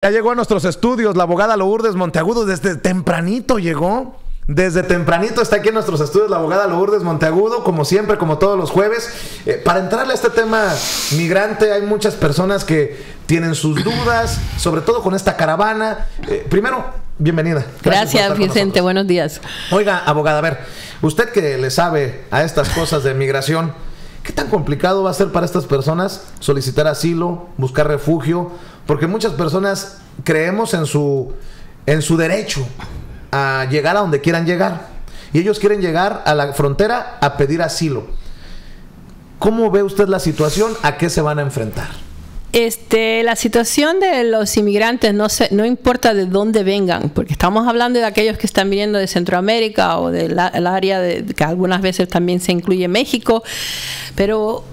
Ya llegó a nuestros estudios la abogada Lourdes Monteagudo. Desde tempranito llegó. Desde tempranito está aquí en nuestros estudios la abogada Lourdes Monteagudo, como siempre, como todos los jueves. Para entrarle a este tema migrante, hay muchas personas que tienen sus dudas, sobre todo con esta caravana. Primero, bienvenida. Gracias Vicente, buenos días. Oiga, abogada, a ver, usted que le sabe a estas cosas de migración, ¿qué tan complicado va a ser para estas personas solicitar asilo, buscar refugio? Porque muchas personas creemos en su derecho a llegar a donde quieran llegar. Y ellos quieren llegar a la frontera a pedir asilo. ¿Cómo ve usted la situación? ¿A qué se van a enfrentar? La situación de los inmigrantes no importa de dónde vengan, porque estamos hablando de aquellos que están viniendo de Centroamérica o del área que algunas veces también se incluye México, pero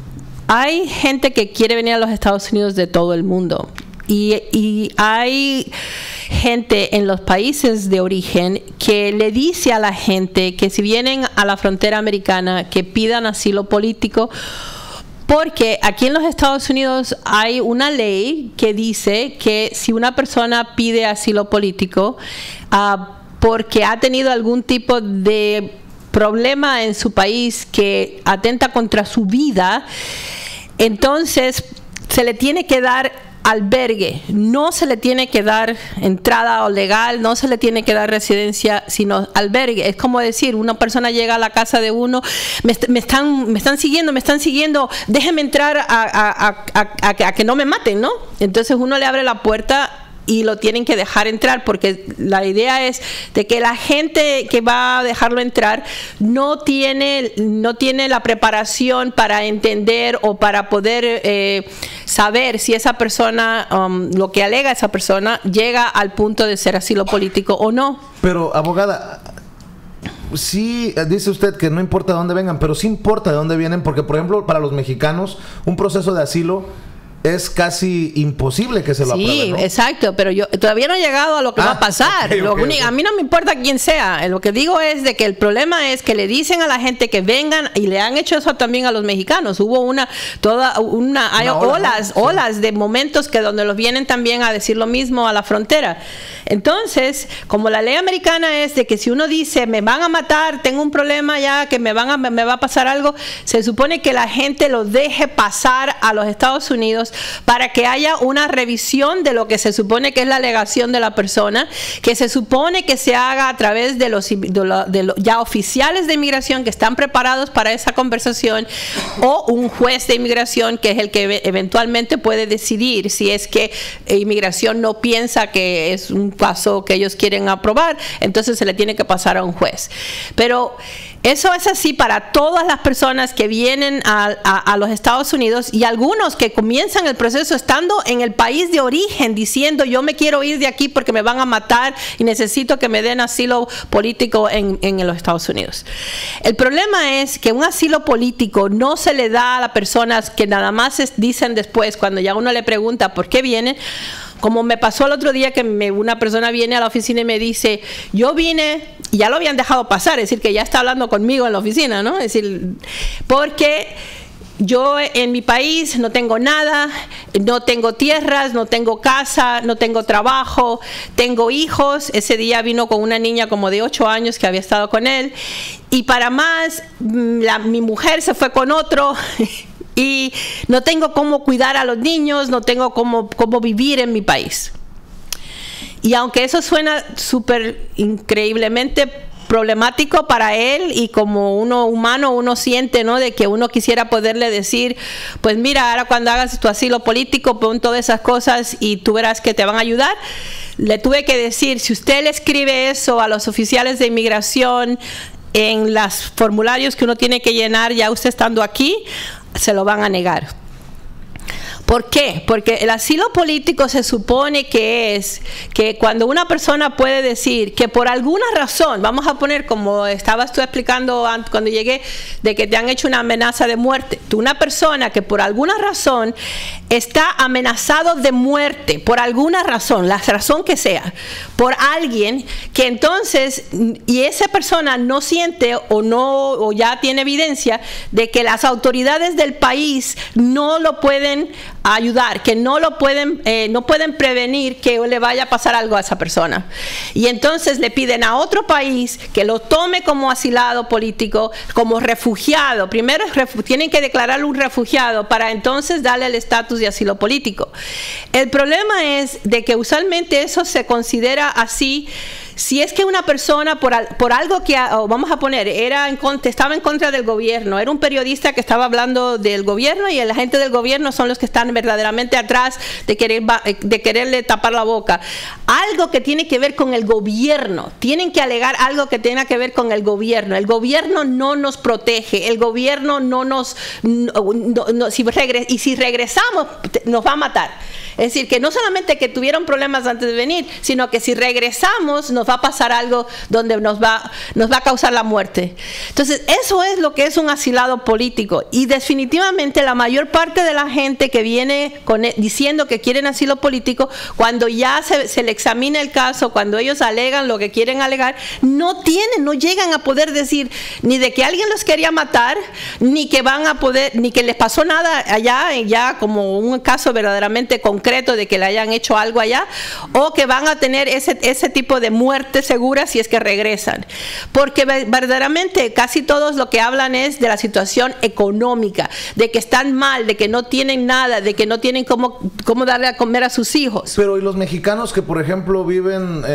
hay gente que quiere venir a los Estados Unidos de todo el mundo. Y hay gente en los países de origen que le dice a la gente que si vienen a la frontera americana que pidan asilo político, porque aquí en los Estados Unidos hay una ley que dice que si una persona pide asilo político porque ha tenido algún tipo de problema en su país que atenta contra su vida, entonces se le tiene que dar albergue, no se le tiene que dar entrada legal, no se le tiene que dar residencia, sino albergue. Es como decir, una persona llega a la casa de uno, me están siguiendo, déjenme entrar a que no me maten, ¿no? Entonces uno le abre la puerta y lo tienen que dejar entrar, porque la idea es de que la gente que va a dejarlo entrar no tiene la preparación para entender o para poder saber si esa persona, lo que alega esa persona, llega al punto de ser asilo político o no. Pero, abogada, sí dice usted que no importa de dónde vengan, pero sí importa de dónde vienen, porque, por ejemplo, para los mexicanos, un proceso de asilo es casi imposible que se lo aprueben, ¿no? Exacto, pero yo todavía no he llegado a lo que va a pasar. Okay. A mí no me importa quién sea. Lo que digo es de que el problema es que le dicen a la gente que vengan, y le han hecho eso también a los mexicanos. Hubo hay olas de momentos que donde los vienen también a decir lo mismo a la frontera. Entonces, como la ley americana es de que si uno dice me van a matar, tengo un problema ya, que me va a pasar algo, se supone que la gente lo deje pasar a los Estados Unidos para que haya una revisión de lo que se supone que es la alegación de la persona, que se supone que se haga a través de los ya oficiales de inmigración que están preparados para esa conversación, o un juez de inmigración que es el que eventualmente puede decidir si es que inmigración no piensa que es un caso que ellos quieren aprobar, entonces se le tiene que pasar a un juez. Pero eso es así para todas las personas que vienen a los Estados Unidos, y algunos que comienzan el proceso estando en el país de origen diciendo yo me quiero ir de aquí porque me van a matar y necesito que me den asilo político en los Estados Unidos. El problema es que un asilo político no se le da a las personas que nada más dicen después, cuando ya uno le pregunta por qué vienen. Como me pasó el otro día que una persona viene a la oficina y me dice, yo vine, y ya lo habían dejado pasar, es decir, que ya está hablando conmigo en la oficina, ¿no? Es decir, porque yo en mi país no tengo nada, no tengo tierras, no tengo casa, no tengo trabajo, tengo hijos. Ese día vino con una niña como de 8 años que había estado con él, y para más, mi mujer se fue con otro. Y no tengo cómo cuidar a los niños, no tengo cómo vivir en mi país. Y aunque eso suena súper increíblemente problemático para él, y como uno siente, ¿no?, de que uno quisiera poderle decir, pues mira, ahora cuando hagas tu asilo político, pon todas esas cosas y tú verás que te van a ayudar. Le tuve que decir, si usted le escribe eso a los oficiales de inmigración en los formularios que uno tiene que llenar ya usted estando aquí, se lo van a negar. ¿Por qué? Porque el asilo político se supone que es que cuando una persona puede decir que por alguna razón, vamos a poner como estabas tú explicando cuando llegué, de que te han hecho una amenaza de muerte. Una persona que por alguna razón está amenazado de muerte, por alguna razón, la razón que sea, por alguien que entonces, y esa persona no siente o ya tiene evidencia de que las autoridades del país no lo pueden ayudar, que no pueden prevenir que le vaya a pasar algo a esa persona. Y entonces le piden a otro país que lo tome como asilado político, como refugiado. Primero tienen que declararlo un refugiado para entonces darle el estatus de asilo político. El problema es de que usualmente eso se considera así si es que una persona por algo que, vamos a poner, estaba en contra del gobierno, era un periodista que estaba hablando del gobierno y la gente del gobierno son los que están verdaderamente atrás de quererle tapar la boca. Algo que tiene que ver con el gobierno, tienen que alegar algo que tenga que ver con el gobierno. El gobierno no nos protege, el gobierno no nos, si regresamos nos va a matar. Es decir, que no solamente que tuvieron problemas antes de venir, sino que si regresamos nos va a pasar algo donde nos va a causar la muerte. Entonces, eso es lo que es un asilado político. Y definitivamente la mayor parte de la gente que viene diciendo que quieren asilo político, cuando ya se le examina el caso, cuando ellos alegan lo que quieren alegar, no llegan a poder decir ni de que alguien los quería matar, ni que ni que les pasó nada allá, ya como un caso verdaderamente concreto de que le hayan hecho algo allá, o que van a tener ese tipo de muerte segura si es que regresan. Porque verdaderamente casi todos lo que hablan es de la situación económica, de que están mal, de que no tienen nada, de que no tienen cómo darle a comer a sus hijos. Pero ¿y los mexicanos que, por ejemplo, viven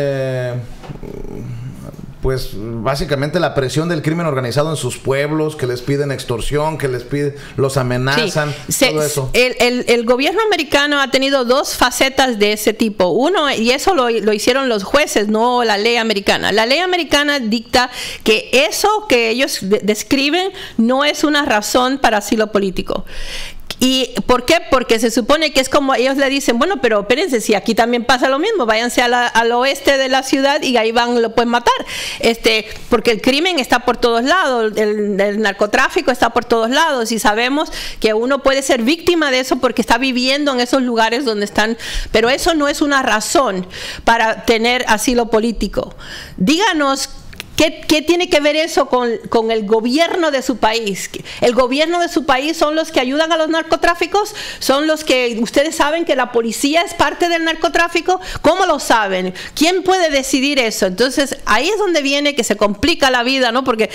pues básicamente la presión del crimen organizado en sus pueblos, que les piden extorsión, que los amenazan, todo eso? El gobierno americano ha tenido dos facetas de ese tipo. Uno, y eso lo hicieron los jueces, no la ley americana. La ley americana dicta que eso que ellos describen no es una razón para asilo político. ¿Y por qué? Porque se supone que es como ellos le dicen, bueno, pero espérense, si aquí también pasa lo mismo, váyanse al oeste de la ciudad y ahí lo pueden matar. Porque el crimen está por todos lados, el narcotráfico está por todos lados, y sabemos que uno puede ser víctima de eso porque está viviendo en esos lugares donde están, pero eso no es una razón para tener asilo político. Díganos, ¿qué tiene que ver eso con el gobierno de su país? ¿El gobierno de su país son los que ayudan a los narcotráficos? ¿Son los que ustedes saben que la policía es parte del narcotráfico? ¿Cómo lo saben? ¿Quién puede decidir eso? Entonces, ahí es donde viene que se complica la vida, ¿no? Porque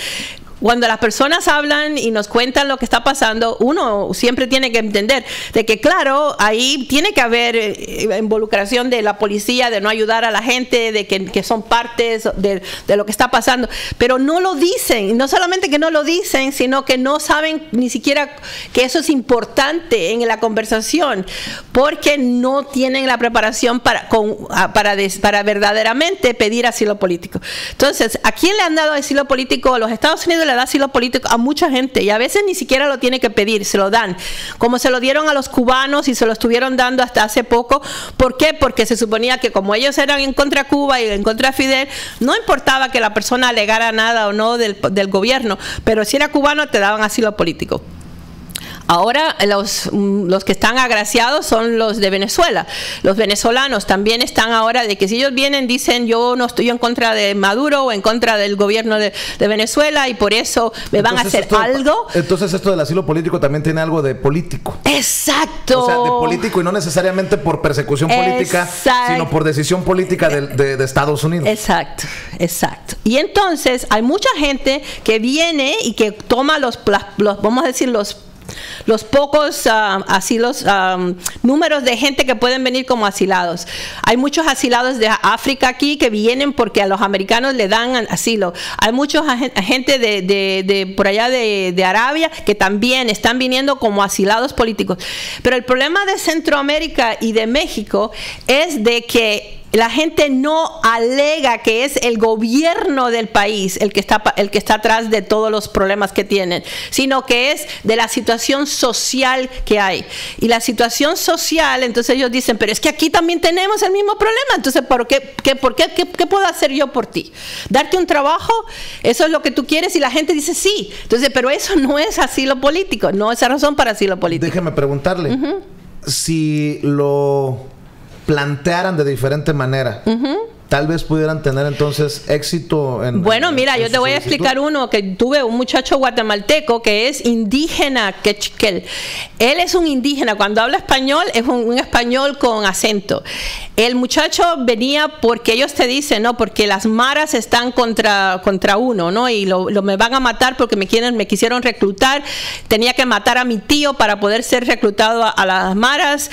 cuando las personas hablan y nos cuentan lo que está pasando, uno siempre tiene que entender de que, claro, ahí tiene que haber involucración de la policía, de no ayudar a la gente, de que son partes de lo que está pasando, pero no lo dicen. No solamente que no lo dicen, sino que no saben ni siquiera que eso es importante en la conversación, porque no tienen la preparación para verdaderamente pedir asilo político. Entonces, ¿a quién le han dado asilo político? Los Estados Unidos le da asilo político a mucha gente, y a veces ni siquiera lo tiene que pedir, se lo dan, como se lo dieron a los cubanos y se lo estuvieron dando hasta hace poco. ¿Por qué? Porque se suponía que como ellos eran en contra de Cuba y en contra de Fidel, no importaba que la persona alegara nada o no del gobierno, pero si era cubano te daban asilo político. Ahora los que están agraciados son los de Venezuela. Los venezolanos también están ahora de que si ellos vienen, dicen yo no estoy en contra de Maduro o en contra del gobierno de Venezuela y por eso me van a hacer algo. Entonces esto del asilo político también tiene algo de político. Exacto. O sea, de político, y no necesariamente por persecución política, sino por decisión política de Estados Unidos. Exacto, exacto. Y entonces hay mucha gente que viene y que toma vamos a decir, los pocos asilos, números de gente que pueden venir como asilados. Hay muchos asilados de África aquí que vienen porque a los americanos le dan asilo. Hay mucha gente de por allá de Arabia que también están viniendo como asilados políticos. Pero el problema de Centroamérica y de México es de que la gente no alega que es el gobierno del país el que está atrás de todos los problemas que tienen, sino que es de la situación social que hay. Y la situación social, entonces ellos dicen, pero es que aquí también tenemos el mismo problema, entonces ¿qué puedo hacer yo por ti? ¿Darte un trabajo? ¿Eso es lo que tú quieres? Y la gente dice sí. Entonces, pero eso no es asilo político, no es razón para asilo político. Déjeme preguntarle, si lo plantearan de diferente manera, tal vez pudieran tener entonces éxito en... Bueno, mira, yo te voy a explicar uno, que tuve un muchacho guatemalteco que es indígena quechquel. Él es un indígena, cuando habla español es un español con acento. El muchacho venía porque ellos te dicen, ¿no? Porque las maras están contra uno, ¿no? Y me van a matar porque me quisieron reclutar. Tenía que matar a mi tío para poder ser reclutado a las maras.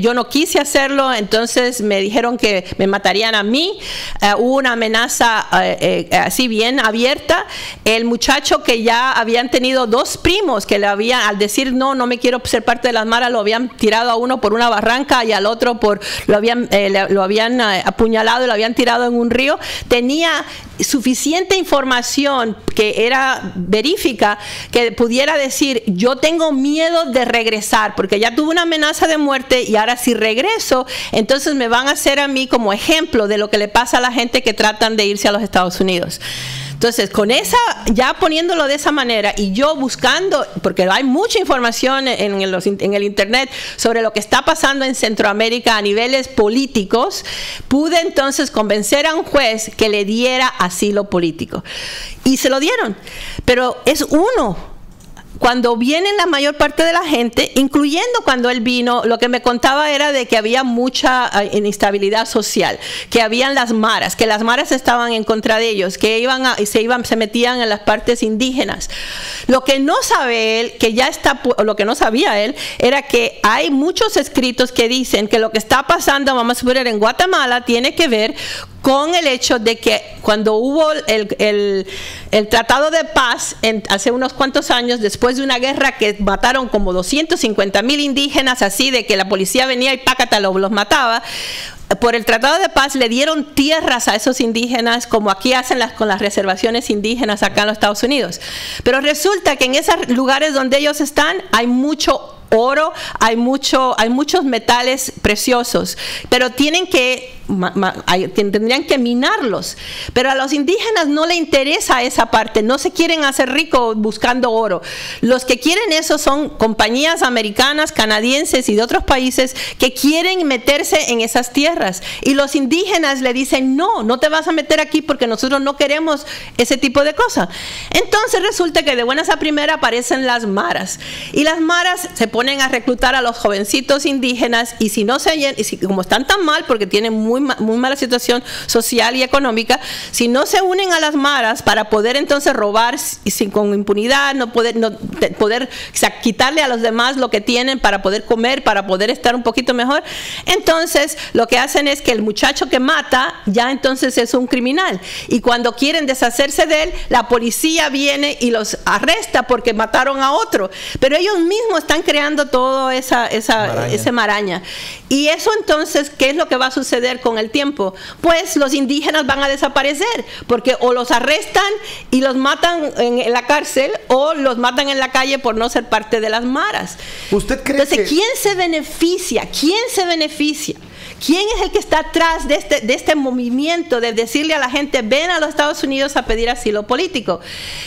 Yo no quise hacerlo, entonces me dijeron que me matarían a mí. Hubo una amenaza así bien abierta. El muchacho, que ya habían tenido 2 primos que le habían, al decir no me quiero ser parte de las maras, lo habían tirado a uno por una barranca y al otro lo habían apuñalado y lo habían tirado en un río. Tenía suficiente información que era verífica, que pudiera decir, yo tengo miedo de regresar porque ya tuve una amenaza de muerte y ahora si regreso, entonces me van a hacer a mí como ejemplo de lo que le pasa a la gente que tratan de irse a los Estados Unidos. Entonces, con esa, ya poniéndolo de esa manera, y yo buscando, porque hay mucha información en el internet sobre lo que está pasando en Centroamérica a niveles políticos, pude entonces convencer a un juez que le diera asilo político. Y se lo dieron. Pero es uno. Cuando viene la mayor parte de la gente, incluyendo cuando él vino, lo que me contaba era de que había mucha inestabilidad social, que habían las maras, que las maras estaban en contra de ellos, que se metían en las partes indígenas. Lo que no sabe él, lo que no sabía él, era que hay muchos escritos que dicen que lo que está pasando, vamos a suponer, en Guatemala, tiene que ver con el hecho de que cuando hubo el tratado de paz hace unos cuantos años, después de una guerra que mataron como 250,000 indígenas, así de que la policía venía y pácata los mataba, por el tratado de paz le dieron tierras a esos indígenas, como aquí hacen con las reservaciones indígenas acá en los Estados Unidos. Pero resulta que en esos lugares donde ellos están hay mucho oro, hay muchos metales preciosos, pero tendrían que minarlos. Pero a los indígenas no les interesa esa parte, no se quieren hacer ricos buscando oro. Los que quieren eso son compañías americanas, canadienses y de otros países que quieren meterse en esas tierras. Y los indígenas le dicen, no te vas a meter aquí porque nosotros no queremos ese tipo de cosas. Entonces resulta que de buenas a primera aparecen las maras. Y las maras se ponen a reclutar a los jovencitos indígenas, y si no como están tan mal porque tienen muy mala situación social y económica, si no se unen a las maras para poder entonces robar con impunidad, poder quitarle a los demás lo que tienen para poder comer, para poder estar un poquito mejor, entonces lo que hacen es que el muchacho que mata ya entonces es un criminal, y cuando quieren deshacerse de él, la policía viene y los arresta porque mataron a otro, pero ellos mismos están creando todo esa maraña. Y eso entonces, ¿qué es lo que va a suceder con el tiempo? Pues los indígenas van a desaparecer, porque o los arrestan y los matan en la cárcel, o los matan en la calle por no ser parte de las maras. ¿Usted cree entonces, ¿quién se beneficia? ¿Quién se beneficia? ¿Quién es el que está atrás de este movimiento de decirle a la gente, ven a los Estados Unidos a pedir asilo político?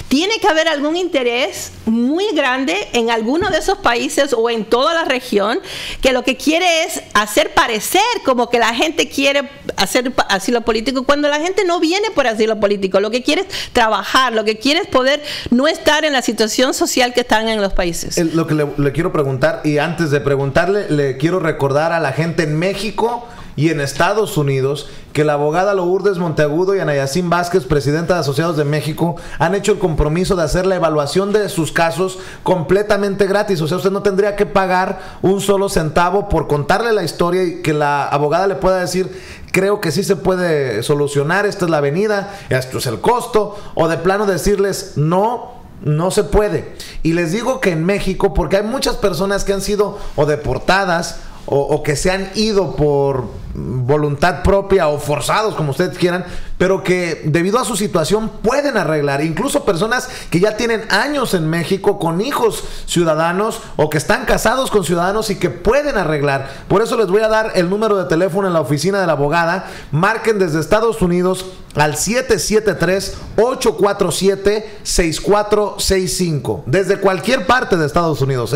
Tiene que haber algún interés muy grande en alguno de esos países o en toda la región, que lo que quiere es hacer parecer como que la gente quiere hacer asilo político, cuando la gente no viene por asilo político. Lo que quiere es trabajar, lo que quiere es poder no estar en la situación social que están en los países. Lo que le quiero preguntar, y antes de preguntarle, le quiero recordar a la gente en México y en Estados Unidos que la abogada Lourdes Monteagudo y Anayacín Vázquez, presidenta de Asociados de México, han hecho el compromiso de hacer la evaluación de sus casos completamente gratis. O sea, usted no tendría que pagar un solo centavo por contarle la historia y que la abogada le pueda decir, creo que sí se puede solucionar, esta es la avenida, esto es el costo, o de plano decirles, no se puede. Y les digo que en México, porque hay muchas personas que han sido o deportadas o que se han ido por voluntad propia o forzados, como ustedes quieran, pero que debido a su situación pueden arreglar. Incluso personas que ya tienen años en México con hijos ciudadanos o que están casados con ciudadanos y que pueden arreglar. Por eso les voy a dar el número de teléfono en la oficina de la abogada. Marquen desde Estados Unidos al 773-847-6465. Desde cualquier parte de Estados Unidos,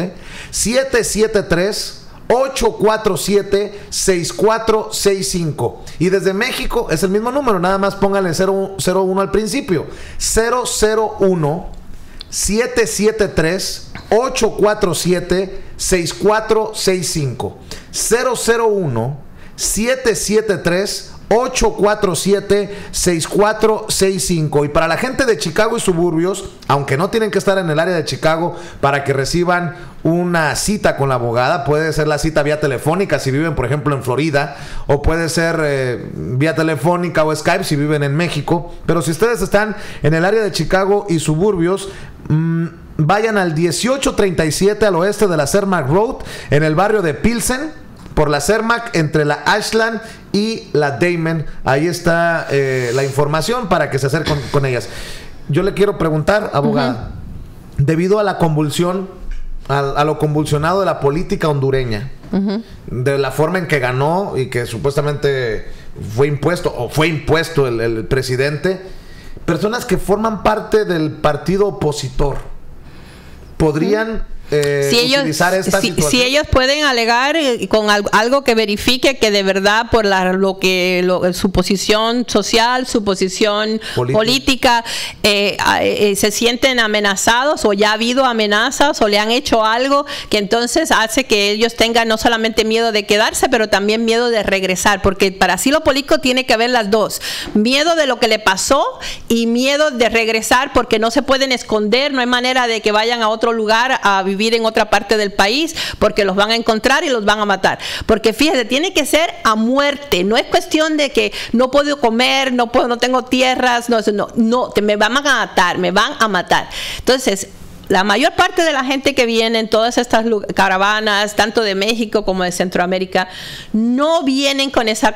773 847-6465. Y desde México es el mismo número, nada más póngale 001 al principio. 001-773-847-6465. 001-773-847-6465. Y para la gente de Chicago y suburbios, aunque no tienen que estar en el área de Chicago para que reciban una cita con la abogada, puede ser la cita vía telefónica si viven, por ejemplo, en Florida, o puede ser vía telefónica o Skype si viven en México. Pero si ustedes están en el área de Chicago y suburbios, vayan al 1837 al oeste de la Cermak Road, en el barrio de Pilsen, por la Cermak, entre la Ashland y la Damon. Ahí está la información para que se acerquen con ellas. Yo le quiero preguntar, abogada, debido a la convulsión, a lo convulsionado de la política hondureña, de la forma en que ganó y que supuestamente fue impuesto el presidente, personas que forman parte del partido opositor podrían utilizar esta situación. Si ellos pueden alegar con algo que verifique que de verdad por su posición social, su posición política, se sienten amenazados o ya ha habido amenazas o le han hecho algo que entonces hace que ellos tengan no solamente miedo de quedarse, pero también miedo de regresar, porque para asilo político tiene que haber las dos: miedo de lo que le pasó y miedo de regresar, porque no se pueden esconder, no hay manera de que vayan a otro lugar a vivir en otra parte del país, porque los van a encontrar y los van a matar. Porque fíjate, tiene que ser a muerte, no es cuestión de que no puedo comer, no tengo tierras, no, me van a matar. Entonces, la mayor parte de la gente que viene en todas estas caravanas, tanto de México como de Centroamérica, no vienen con esa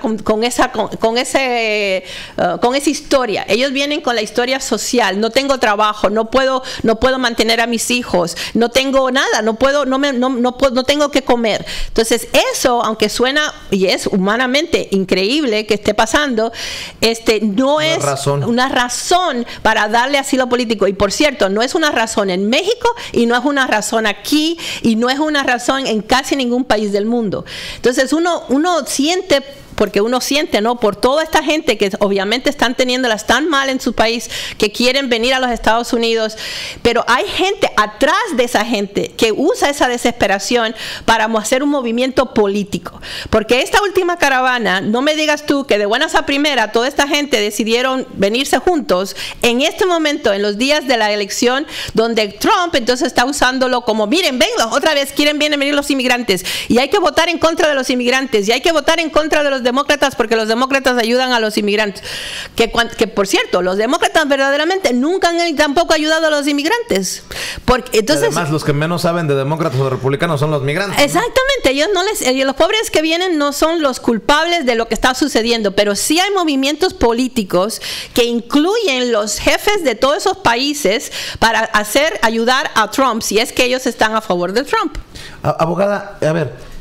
historia. Ellos vienen con la historia social. No tengo trabajo, no puedo mantener a mis hijos, no tengo nada, no tengo que comer. Entonces, eso, aunque suena y es humanamente increíble que esté pasando, no es una razón para darle asilo político. Y por cierto, no es una razón en México y no es una razón aquí y no es una razón en casi ningún país del mundo. Entonces uno siente, porque uno siente, ¿no?, por toda esta gente que obviamente están teniéndolas tan mal en su país, que quieren venir a los Estados Unidos, pero hay gente atrás de esa gente que usa esa desesperación para hacer un movimiento político. Porque esta última caravana, no me digas tú que de buenas a primera toda esta gente decidieron venirse juntos en este momento, en los días de la elección, donde Trump entonces está usándolo como, miren, ven, otra vez vienen venir los inmigrantes y hay que votar en contra de los inmigrantes y hay que votar en contra de los demócratas, porque los demócratas ayudan a los inmigrantes, que por cierto, los demócratas verdaderamente nunca han tampoco ayudado a los inmigrantes, porque entonces, además, los que menos saben de demócratas o republicanos son los migrantes, exactamente, ¿no? Los pobres que vienen no son los culpables de lo que está sucediendo, pero sí hay movimientos políticos que incluyen los jefes de todos esos países para ayudar a Trump, si es que ellos están a favor de Trump. Abogada, a ver,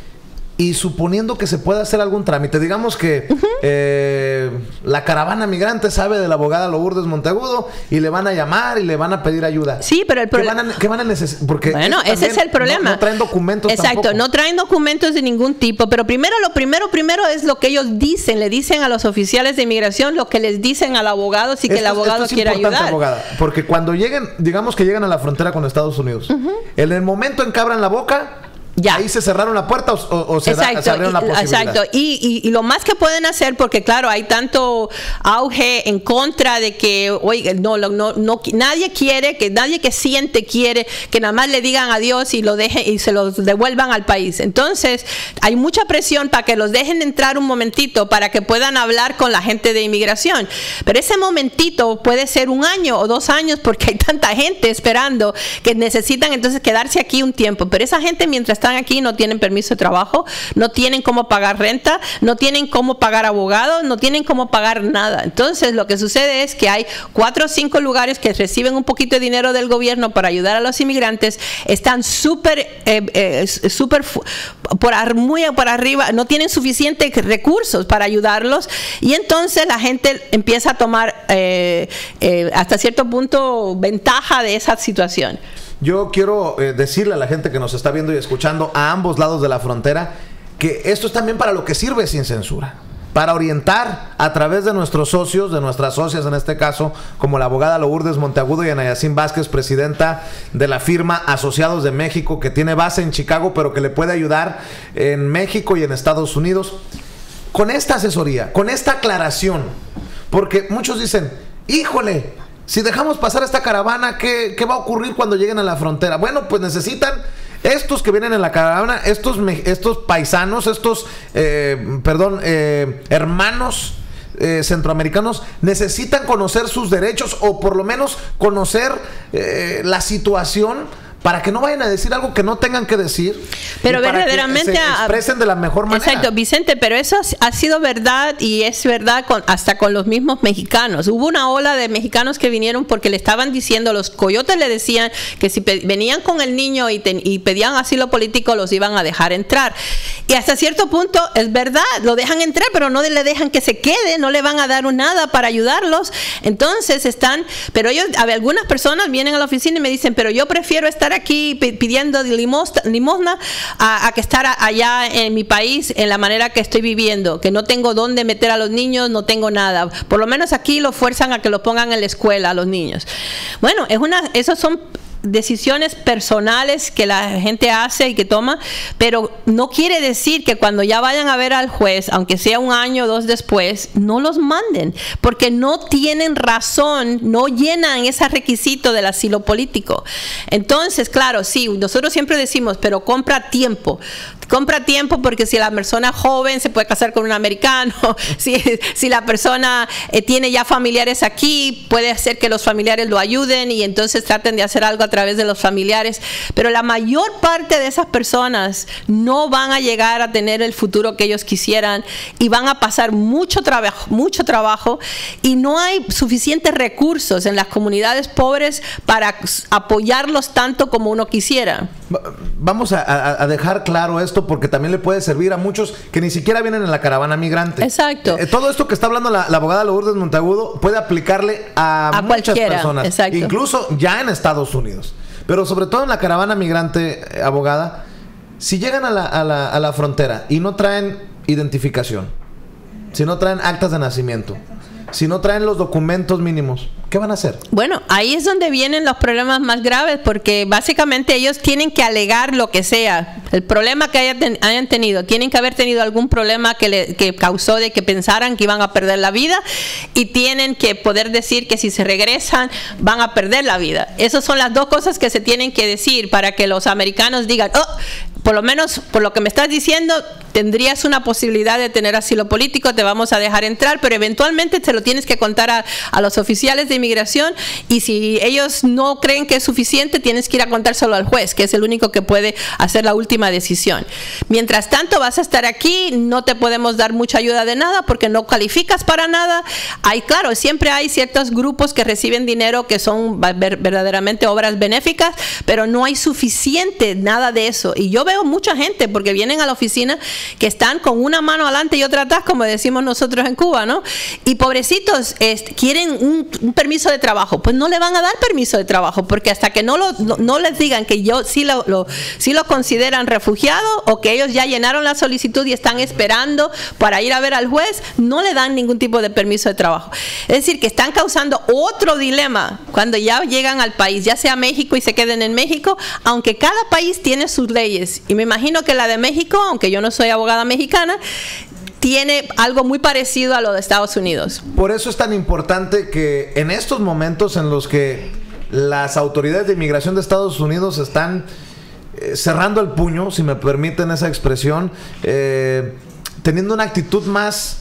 y suponiendo que se pueda hacer algún trámite, digamos que la caravana migrante sabe de la abogada Lourdes Monteagudo y le van a llamar y le van a pedir ayuda. Sí, pero el problema, ¿Qué van a necesitar? Porque bueno, ese es el problema. No traen documentos. Exacto, tampoco. No traen documentos de ningún tipo. Pero lo primero es lo que ellos dicen. Le dicen a los oficiales de inmigración lo que les dicen al abogado, si que el abogado quiere ayudar. Abogada, porque cuando lleguen, digamos que llegan a la frontera con Estados Unidos, en el momento en que abran la boca, ya. Ahí se cerraron la puerta o se abrieron la posibilidad. Exacto. Y lo más que pueden hacer, porque claro, hay tanto auge en contra de que, oiga, nadie que siente quiere que nada más le digan adiós y lo dejen y se los devuelvan al país. Entonces, hay mucha presión para que los dejen entrar un momentito para que puedan hablar con la gente de inmigración. Pero ese momentito puede ser 1 año o 2 años, porque hay tanta gente esperando que necesitan entonces quedarse aquí un tiempo. Pero esa gente, mientras están aquí, no tienen permiso de trabajo, no tienen cómo pagar renta, no tienen cómo pagar abogados, no tienen cómo pagar nada. Entonces lo que sucede es que hay 4 o 5 lugares que reciben un poquito de dinero del gobierno para ayudar a los inmigrantes, están muy por arriba, no tienen suficientes recursos para ayudarlos, y entonces la gente empieza a tomar hasta cierto punto ventaja de esa situación. yo quiero decirle a la gente que nos está viendo y escuchando a ambos lados de la frontera que esto es también para lo que sirve Sin Censura. Para orientar a través de nuestros socios, de nuestras socias en este caso, como la abogada Lourdes Monteagudo y Ana Yacín Vázquez, presidenta de la firma Asociados de México, que tiene base en Chicago, pero que le puede ayudar en México y en Estados Unidos. Con esta asesoría, con esta aclaración, porque muchos dicen, híjole, si dejamos pasar esta caravana, ¿qué va a ocurrir cuando lleguen a la frontera? Bueno, pues necesitan... Estos que vienen en la caravana, estos paisanos, hermanos centroamericanos, necesitan conocer sus derechos o por lo menos conocer la situación para que no vayan a decir algo que no tengan que decir. Pero verdaderamente se expresen de la mejor manera. Exacto, Vicente, pero eso ha sido verdad y es verdad hasta con los mismos mexicanos. Hubo una ola de mexicanos que vinieron porque le estaban diciendo, los coyotes le decían que si venían con el niño y pedían asilo político los iban a dejar entrar. Y hasta cierto punto es verdad, lo dejan entrar, pero no le dejan que se quede, no le van a dar nada para ayudarlos. Entonces pero ellos, algunas personas vienen a la oficina y me dicen, pero yo prefiero estar aquí pidiendo limosna a que estar allá en mi país en la manera que estoy viviendo, que no tengo dónde meter a los niños, no tengo nada. Por lo menos aquí lo fuerzan a que lo pongan en la escuela a los niños. Bueno, esos son decisiones personales que la gente hace y que toma, pero no quiere decir que cuando ya vayan a ver al juez, aunque sea un año o dos después, no los manden, porque no tienen razón, no llenan ese requisito del asilo político. Entonces, claro, sí, nosotros siempre decimos, pero compra tiempo porque si la persona joven se puede casar con un americano, si la persona tiene ya familiares aquí, puede hacer que los familiares lo ayuden y entonces traten de hacer algo a través de los familiares, pero la mayor parte de esas personas no van a llegar a tener el futuro que ellos quisieran y van a pasar mucho trabajo y no hay suficientes recursos en las comunidades pobres para apoyarlos tanto como uno quisiera. Vamos a dejar claro esto porque también le puede servir a muchos que ni siquiera vienen en la caravana migrante. Exacto. Todo esto que está hablando la abogada Lourdes Monteagudo puede aplicarle a muchas cualquiera, personas, exacto, incluso ya en Estados Unidos. Pero sobre todo en la caravana migrante, abogada, si llegan a la frontera y no traen identificación, si no traen actas de nacimiento, si no traen los documentos mínimos, ¿qué van a hacer? Bueno, ahí es donde vienen los problemas más graves, porque básicamente ellos tienen que alegar lo que sea. El problema que hayan tenido, tienen que haber tenido algún problema que causó de que pensaran que iban a perder la vida y tienen que poder decir que si se regresan van a perder la vida. Esas son las dos cosas que se tienen que decir para que los americanos digan, oh, por lo menos por lo que me estás diciendo, tendrías una posibilidad de tener asilo político, te vamos a dejar entrar, pero eventualmente te lo tienes que contar a los oficiales de inmigración y si ellos no creen que es suficiente, tienes que ir a contárselo al juez, que es el único que puede hacer la última decisión. Mientras tanto, vas a estar aquí, no te podemos dar mucha ayuda de nada porque no calificas para nada. Claro, siempre hay ciertos grupos que reciben dinero que son verdaderamente obras benéficas, pero no hay suficiente nada de eso. Y yo veo mucha gente, porque vienen a la oficina, que están con una mano adelante y otra atrás, como decimos nosotros en Cuba, ¿no? Y pobrecitos, quieren un permiso de trabajo. Pues no le van a dar permiso de trabajo, porque hasta que no les digan que sí lo consideran refugiado o que ellos ya llenaron la solicitud y están esperando para ir a ver al juez, no le dan ningún tipo de permiso de trabajo. Es decir, que están causando otro dilema cuando ya llegan al país, ya sea México y se queden en México, aunque cada país tiene sus leyes. Y me imagino que la de México, aunque yo no soy abogada mexicana, tiene algo muy parecido a lo de Estados Unidos. Por eso es tan importante que en estos momentos en los que las autoridades de inmigración de Estados Unidos están cerrando el puño, si me permiten esa expresión, teniendo una actitud más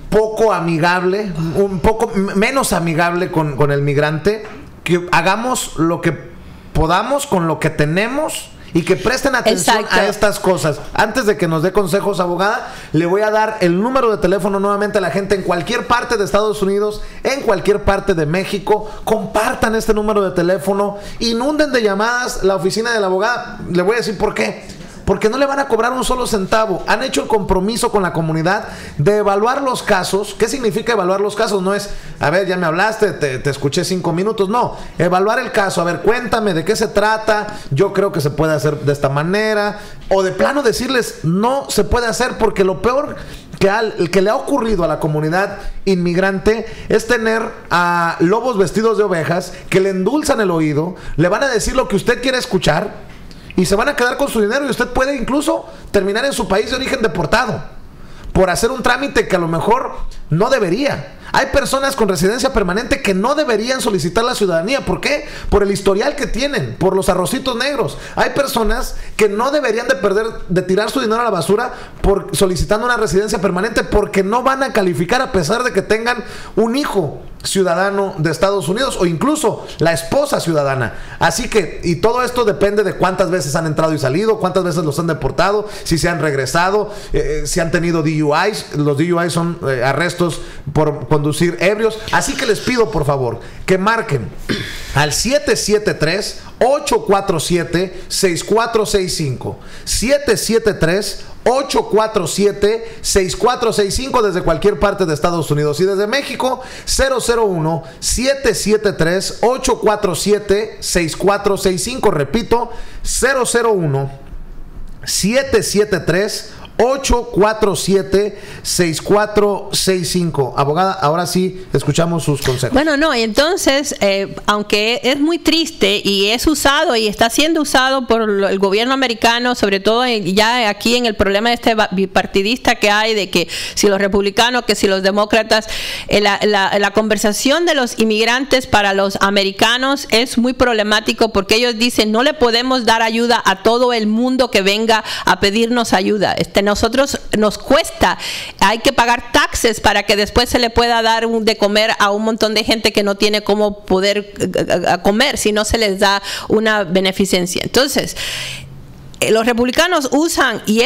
poco amigable, un poco menos amigable con el migrante, que hagamos lo que podamos con lo que tenemos y que presten atención a estas cosas. Antes de que nos dé consejos, abogada, le voy a dar el número de teléfono nuevamente a la gente en cualquier parte de Estados Unidos, en cualquier parte de México. Compartan este número de teléfono, inunden de llamadas la oficina de la abogada. Le voy a decir por qué. porque no le van a cobrar un solo centavo. Han hecho el compromiso con la comunidad de evaluar los casos. ¿Qué significa evaluar los casos? No es, a ver, ya me hablaste, te escuché 5 minutos. No, evaluar el caso. A ver, cuéntame de qué se trata. Yo creo que se puede hacer de esta manera. O de plano decirles, no se puede hacer, porque lo peor que le ha ocurrido a la comunidad inmigrante es tener a lobos vestidos de ovejas que le endulzan el oído, le van a decir lo que usted quiere escuchar y se van a quedar con su dinero, y usted puede incluso terminar en su país de origen deportado por hacer un trámite que a lo mejor no debería. Hay personas con residencia permanente que no deberían solicitar la ciudadanía. ¿Por qué? Por el historial que tienen, por los arrocitos negros. Hay personas que no deberían de tirar su dinero a la basura por solicitando una residencia permanente, porque no van a calificar a pesar de que tengan un hijo ciudadano de Estados Unidos o incluso la esposa ciudadana. Así que, y todo esto depende de cuántas veces han entrado y salido, cuántas veces los han deportado, si se han regresado, si han tenido DUIs. Los DUIs son arrestos por conducir ebrios. Así que les pido, por favor, que marquen al 773-847-6465. 773-847-6465 desde cualquier parte de Estados Unidos, y desde México 001-773-847-6465. Repito, 001-773-847-6465. Abogada, ahora sí escuchamos sus consejos. Bueno, no, y entonces, aunque es muy triste y es usado y está siendo usado por el gobierno americano, sobre todo ya aquí en el problema este bipartidista que hay, de que si los republicanos, que si los demócratas, la conversación de los inmigrantes para los americanos es muy problemático, porque ellos dicen, no le podemos dar ayuda a todo el mundo que venga a pedirnos ayuda. Nosotros nos cuesta, hay que pagar taxes para que después se le pueda dar de comer a un montón de gente que no tiene cómo poder comer si no se les da una beneficencia. Entonces, los republicanos usan, y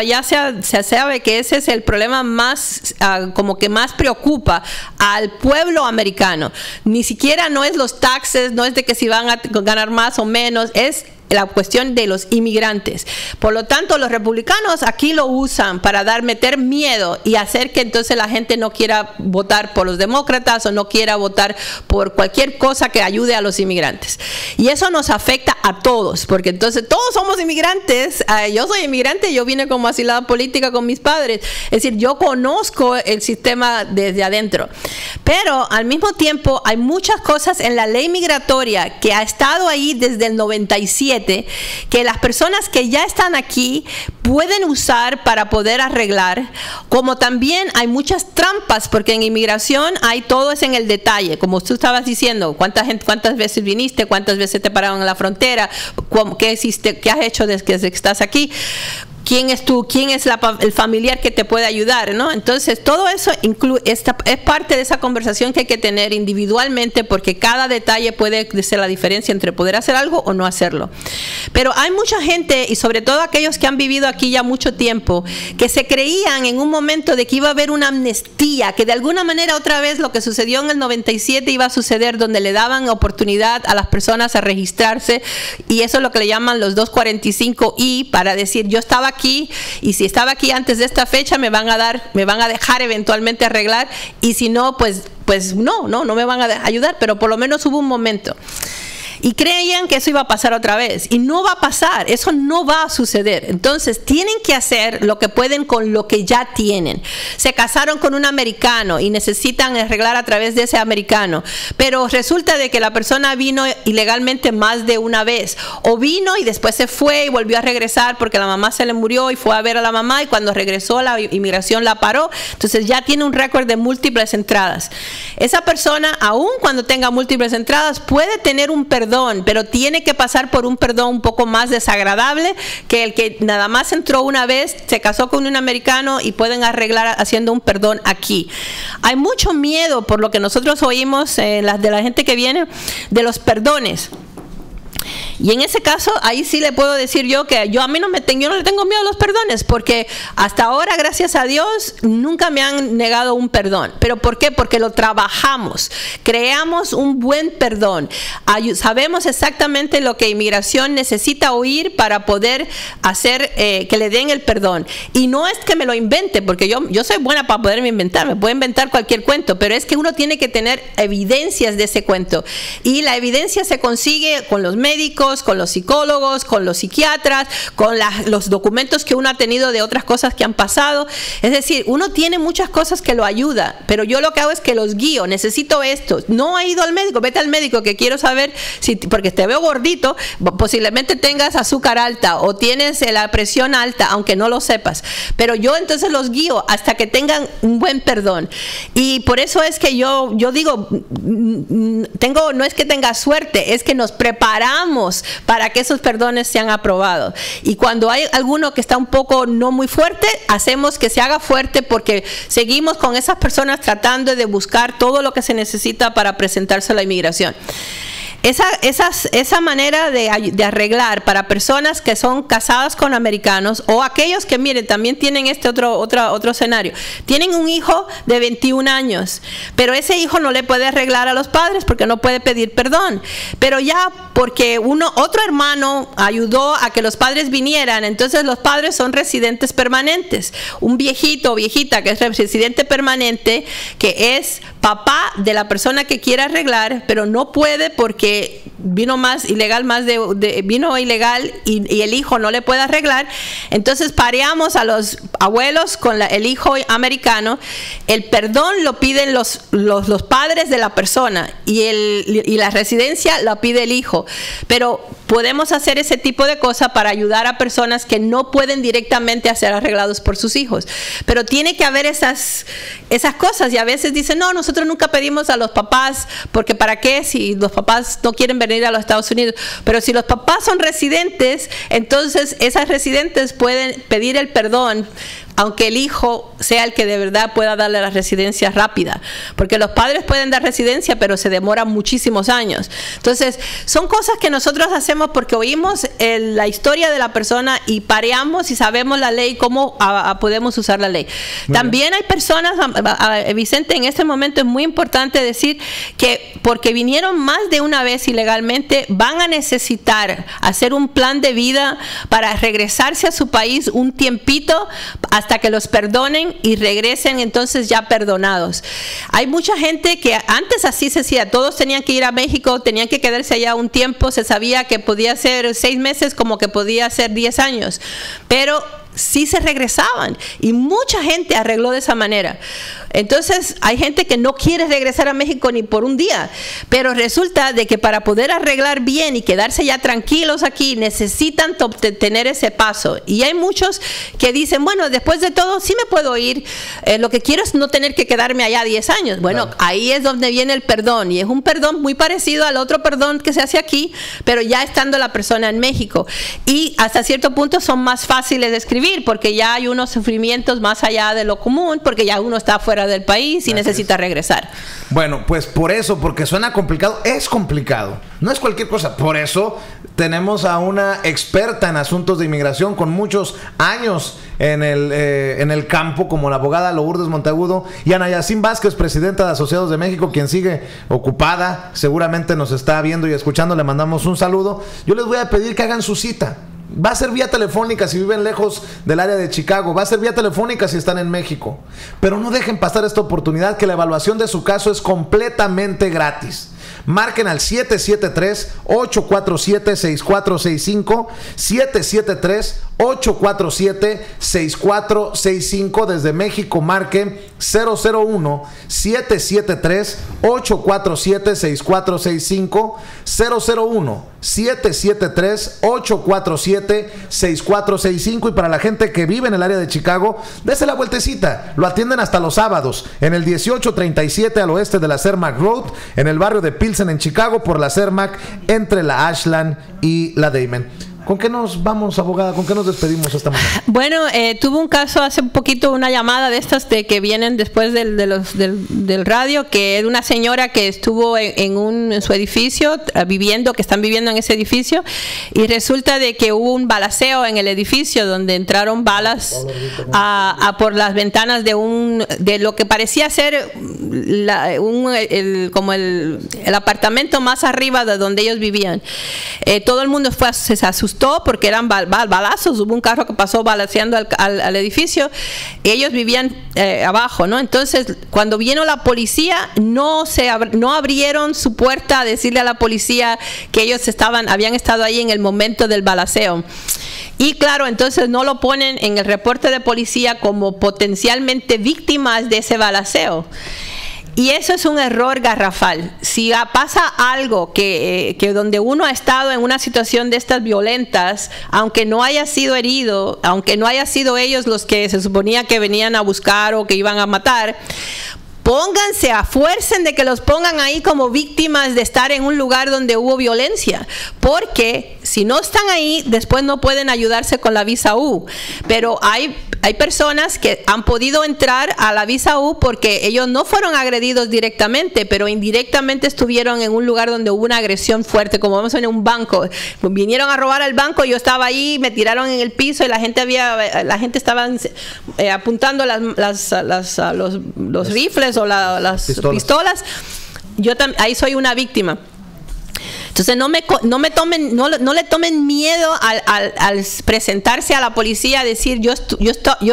ya se sabe que ese es el problema más, como que más preocupa al pueblo americano. Ni siquiera no es los taxes, no es de que si van a ganar más o menos, es la cuestión de los inmigrantes. Por lo tanto, los republicanos aquí lo usan para meter miedo y hacer que entonces la gente no quiera votar por los demócratas o no quiera votar por cualquier cosa que ayude a los inmigrantes. Y eso nos afecta a todos, porque entonces todos somos inmigrantes. Yo soy inmigrante, yo vine como asilada política con mis padres. Es decir, yo conozco el sistema desde adentro. Pero al mismo tiempo hay muchas cosas en la ley migratoria que ha estado ahí desde el 97, que las personas que ya están aquí pueden usar para poder arreglar, como también hay muchas trampas, porque en inmigración hay todo es en el detalle, como tú estabas diciendo, cuántas veces viniste, cuántas veces te pararon en la frontera, qué hiciste, qué has hecho desde que estás aquí, quién es tú, quién es el familiar que te puede ayudar, ¿no? Entonces, todo eso es parte de esa conversación que hay que tener individualmente, porque cada detalle puede ser la diferencia entre poder hacer algo o no hacerlo. Pero hay mucha gente, y sobre todo aquellos que han vivido aquí ya mucho tiempo, que se creían en un momento de que iba a haber una amnistía, que de alguna manera otra vez lo que sucedió en el 97 iba a suceder, donde le daban oportunidad a las personas a registrarse, y eso es lo que le llaman los 245I, para decir, yo estaba aquí, y si estaba aquí antes de esta fecha me van a dejar eventualmente arreglar, y si no, pues no me van a ayudar, pero por lo menos hubo un momento. Y creían que eso iba a pasar otra vez, y no va a pasar, eso no va a suceder. Entonces tienen que hacer lo que pueden con lo que ya tienen. Se casaron con un americano y necesitan arreglar a través de ese americano, pero resulta de que la persona vino ilegalmente más de una vez, o vino y después se fue y volvió a regresar porque la mamá se le murió y fue a ver a la mamá, y cuando regresó la inmigración la paró. Entonces ya tiene un récord de múltiples entradas. Esa persona, aun cuando tenga múltiples entradas, puede tener un perdón, pero tiene que pasar por un perdón un poco más desagradable que el que nada más entró una vez, se casó con un americano y pueden arreglar haciendo un perdón aquí. Hay mucho miedo, por lo que nosotros oímos de la gente que viene, de los perdones. Y en ese caso, ahí sí le puedo decir yo que yo no le tengo miedo a los perdones, porque hasta ahora, gracias a Dios, nunca me han negado un perdón. ¿Pero por qué? Porque lo trabajamos, creamos un buen perdón. Sabemos exactamente lo que inmigración necesita oír para poder hacer que le den el perdón. Y no es que me lo invente, porque yo soy buena para poderme inventar, me puedo inventar cualquier cuento, pero es que uno tiene que tener evidencias de ese cuento. Y la evidencia se consigue con los médicos, con los psicólogos, con los psiquiatras, con los documentos que uno ha tenido de otras cosas que han pasado. Es decir, uno tiene muchas cosas que lo ayuda, pero yo lo que hago es que los guío. Necesito esto. No he ido al médico, vete al médico, que quiero saber porque te veo gordito, posiblemente tengas azúcar alta o tienes la presión alta, aunque no lo sepas. Pero yo entonces los guío hasta que tengan un buen perdón. Y por eso es que yo digo, no es que tenga suerte, es que nos preparamos para que esos perdones sean aprobados. Y cuando hay alguno que está un poco no muy fuerte, hacemos que se haga fuerte, porque seguimos con esas personas tratando de buscar todo lo que se necesita para presentarse a la inmigración. Esa manera de arreglar para personas que son casadas con americanos, o aquellos que, miren, también tienen otro escenario. Tienen un hijo de 21 años, pero ese hijo no le puede arreglar a los padres porque no puede pedir perdón. Pero ya porque otro hermano ayudó a que los padres vinieran, entonces los padres son residentes permanentes. Un viejito o viejita que es residente permanente, que es papá de la persona que quiere arreglar, pero no puede porque vino ilegal y el hijo no le puede arreglar. Entonces pareamos a los abuelos con el hijo americano. El perdón lo piden los padres de la persona y la residencia la pide el hijo. Pero podemos hacer ese tipo de cosas para ayudar a personas que no pueden directamente ser arreglados por sus hijos. Pero tiene que haber esas cosas, y a veces dicen, no, nosotros nunca pedimos a los papás, porque ¿para qué si los papás no quieren venir a los Estados Unidos? Pero si los papás son residentes, entonces esas residentes pueden pedir el perdón, aunque el hijo sea el que de verdad pueda darle la residencia rápida, porque los padres pueden dar residencia, pero se demoran muchísimos años. Entonces, son cosas que nosotros hacemos porque oímos la historia de la persona y pareamos y sabemos la ley, cómo podemos usar la ley. También hay personas, Vicente, en este momento es muy importante decir que porque vinieron más de una vez ilegalmente, van a necesitar hacer un plan de vida para regresarse a su país un tiempito, hasta que los perdonen y regresen entonces ya perdonados. Hay mucha gente que antes así se hacía, todos tenían que ir a México, tenían que quedarse allá un tiempo, se sabía que podía ser 6 meses como que podía ser 10 años, pero sí se regresaban y mucha gente arregló de esa manera. Entonces hay gente que no quiere regresar a México ni por un día, pero resulta de que para poder arreglar bien y quedarse ya tranquilos aquí necesitan tener ese paso. Y hay muchos que dicen, bueno, después de todo sí me puedo ir, lo que quiero es no tener que quedarme allá 10 años. Bueno, claro. Ahí es donde viene el perdón, y es un perdón muy parecido al otro perdón que se hace aquí, pero ya estando la persona en México, y hasta cierto punto son más fáciles de escribir porque ya hay unos sufrimientos más allá de lo común, porque ya uno está fuera del país y necesita regresar. Bueno, pues por eso, porque suena complicado, es complicado, no es cualquier cosa. Por eso tenemos a una experta en asuntos de inmigración con muchos años en el campo, como la abogada Lourdes Monteagudo, y Ana Yacín Vázquez, presidenta de Asociados de México, quien sigue ocupada, seguramente nos está viendo y escuchando, le mandamos un saludo. Yo les voy a pedir que hagan su cita. Va a ser vía telefónica si viven lejos del área de Chicago, va a ser vía telefónica si están en México, pero no dejen pasar esta oportunidad, que la evaluación de su caso es completamente gratis. Marquen al 773-847-6465, 773-847-6465. Desde México marquen 001-773-847-6465, 001-773-847-6465. Y para la gente que vive en el área de Chicago, dése la vueltecita, lo atienden hasta los sábados en el 1837 al oeste de la Cermak Road, en el barrio de Pilsen en Chicago, por la Cermak entre la Ashland y la Damon. ¿Con qué nos vamos, abogada? ¿Con qué nos despedimos esta mañana? Bueno, tuve un caso hace un poquito, una llamada de estas de que vienen después del radio, que es una señora que estuvo en su edificio viviendo, que están viviendo en ese edificio, y resulta de que hubo un balaceo en el edificio donde entraron balas por las ventanas de lo que parecía ser como el apartamento más arriba de donde ellos vivían. Todo el mundo se asustó porque eran balazos. Hubo un carro que pasó balaceando al edificio. Ellos vivían abajo, ¿no? Entonces, cuando vino la policía, no abrieron su puerta a decirle a la policía que ellos habían estado ahí en el momento del balaceo. Y claro, entonces no lo ponen en el reporte de policía como potencialmente víctimas de ese balaceo. Y eso es un error garrafal. Si pasa algo que donde uno ha estado en una situación de estas violentas, aunque no haya sido herido, aunque no haya sido ellos los que se suponía que venían a buscar o que iban a matar, pónganse, afuercen de que los pongan ahí como víctimas de estar en un lugar donde hubo violencia, porque si no están ahí, después no pueden ayudarse con la visa U. Pero hay personas que han podido entrar a la visa U porque ellos no fueron agredidos directamente, pero indirectamente estuvieron en un lugar donde hubo una agresión fuerte, como vamos en un banco. Vinieron a robar al banco, yo estaba ahí, me tiraron en el piso y la gente estaba apuntando los rifles o las pistolas. Yo ahí soy una víctima. Entonces no le tomen miedo al presentarse a la policía a decir yo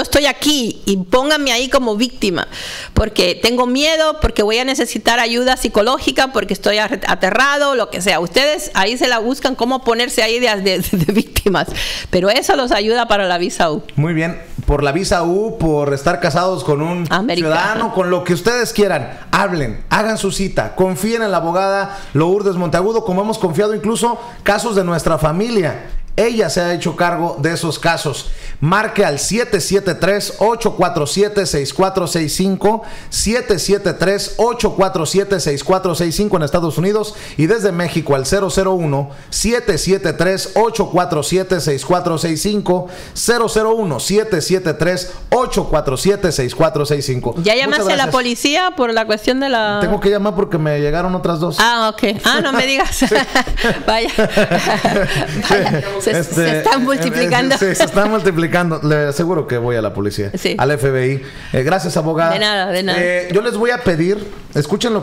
estoy aquí y pónganme ahí como víctima, porque tengo miedo, porque voy a necesitar ayuda psicológica, porque estoy aterrado, lo que sea. Ustedes ahí se la buscan cómo ponerse ahí de víctimas, pero eso los ayuda para la visa U. Muy bien, por la visa U, por estar casados con un ciudadano, con lo que ustedes quieran, hablen, hagan su cita, confíen en la abogada Lourdes Monteagudo, como hemos confiado incluso casos de nuestra familia. Ella se ha hecho cargo de esos casos. Marque al 773-847-6465, 773-847-6465 en Estados Unidos, y desde México al 001-773-847-6465, 001-773-847-6465. ¿Ya llamaste a la policía por la cuestión de la...? Tengo que llamar porque me llegaron otras dos. Ah, ok. Ah, no me digas. Sí. Vaya. Se están multiplicando. Sí, se están multiplicando. Le aseguro que voy a la policía, al FBI. Gracias, abogada. De nada, de nada. Yo les voy a pedir, escúchenlo.